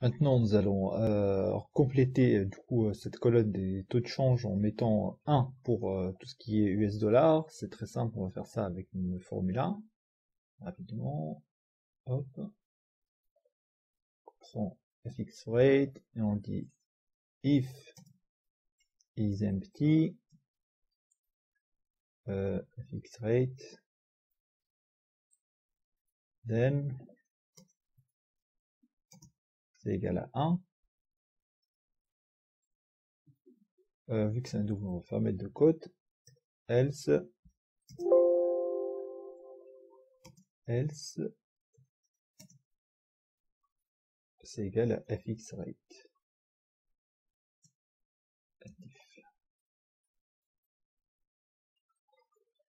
Maintenant, nous allons compléter du coup cette colonne des taux de change en mettant 1 pour tout ce qui est US dollar. C'est très simple, on va faire ça avec une formula. Rapidement, hop, on prend FX rate et on dit if is empty, FX rate, then c'est égal à 1. Vu que c'est un double, on va faire mettre de côte, else c'est égal à FX rate.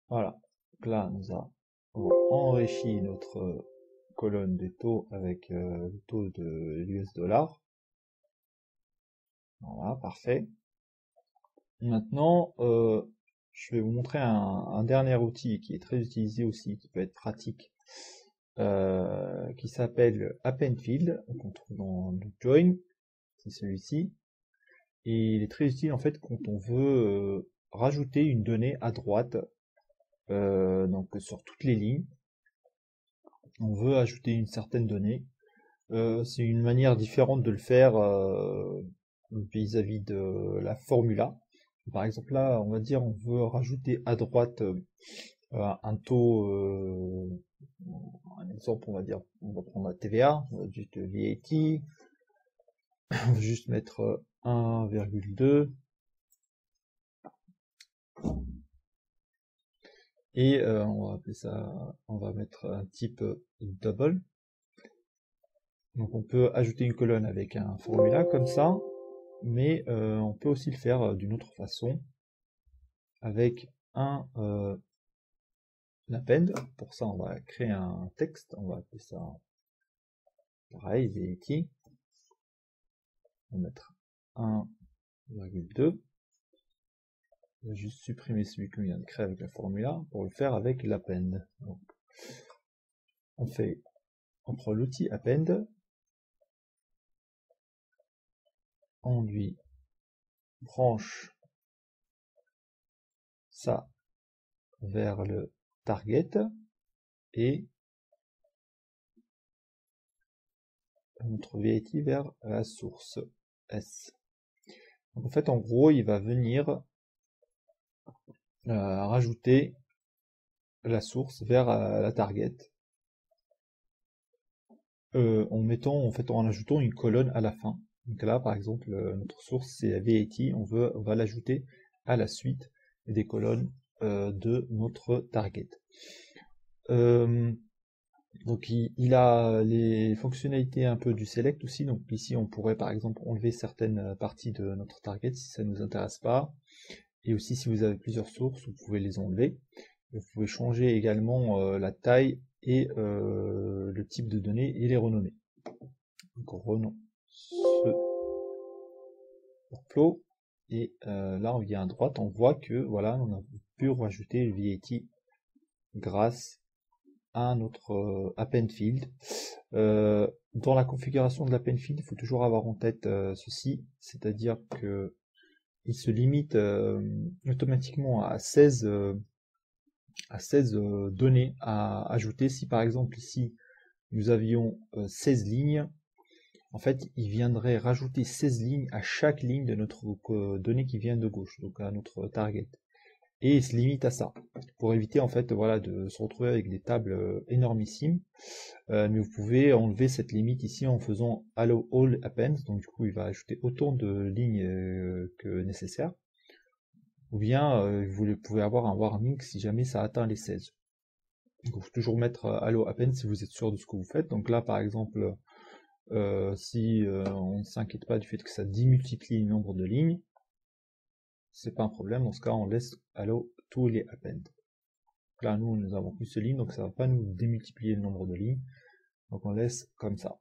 Voilà, donc là nous avons enrichi notre colonne des taux avec le taux de l'US dollar. Voilà, parfait. Maintenant, je vais vous montrer un dernier outil qui est très utilisé aussi, qui peut être pratique, qui s'appelle Append Field, qu'on trouve dans le Join, c'est celui-ci. Et il est très utile en fait quand on veut rajouter une donnée à droite, donc sur toutes les lignes. On veut ajouter une certaine donnée. C'est une manière différente de le faire vis-à-vis de la formula. Par exemple là, on va dire on veut rajouter à droite un taux, un exemple, on va dire, on va prendre la TVA, on va juste VAT, on va juste mettre 1,2 et on va appeler ça, on va mettre un type double. Donc on peut ajouter une colonne avec un formula comme ça, mais on peut aussi le faire d'une autre façon avec un append. Pour ça on va créer un texte, on va appeler ça pareil, VAT, on va mettre 1,2. Je vais juste supprimer celui qu'on vient de créer avec la formula pour le faire avec l'append. Donc on prend l'outil append, on lui branche ça vers le target et notre VAT vers la source S. Donc en fait, en gros, il va venir rajouter la source vers la target en ajoutant une colonne à la fin. Donc là, par exemple, notre source c'est VAT, on va l'ajouter à la suite des colonnes de notre target. Donc il a les fonctionnalités un peu du select aussi, donc ici on pourrait par exemple enlever certaines parties de notre target si ça ne nous intéresse pas, et aussi si vous avez plusieurs sources, vous pouvez les enlever. Vous pouvez changer également la taille et le type de données et les renommer. Donc on renomme ce workflow, et là on vient à droite, on voit que voilà, on a pu rajouter le VAT grâce à notre append field. Dans la configuration de l'append field, il faut toujours avoir en tête ceci, c'est-à-dire que il se limite automatiquement à 16 données à ajouter. Si par exemple ici nous avions 16 lignes, en fait il viendrait rajouter 16 lignes à chaque ligne de notre donnée qui vient de gauche, donc à notre target. Et il se limite à ça, pour éviter en fait voilà, de se retrouver avec des tables énormissimes. Mais vous pouvez enlever cette limite ici en faisant allow all appends, donc du coup il va ajouter autant de lignes que nécessaire. Ou bien vous pouvez avoir un warning si jamais ça atteint les 16. Donc il faut toujours mettre allow append si vous êtes sûr de ce que vous faites. Donc là par exemple, si on ne s'inquiète pas du fait que ça démultiplie le nombre de lignes, c'est pas un problème, dans ce cas on laisse allow tous les append. Là nous avons qu'une seule ligne, donc ça va pas nous démultiplier le nombre de lignes, donc on laisse comme ça.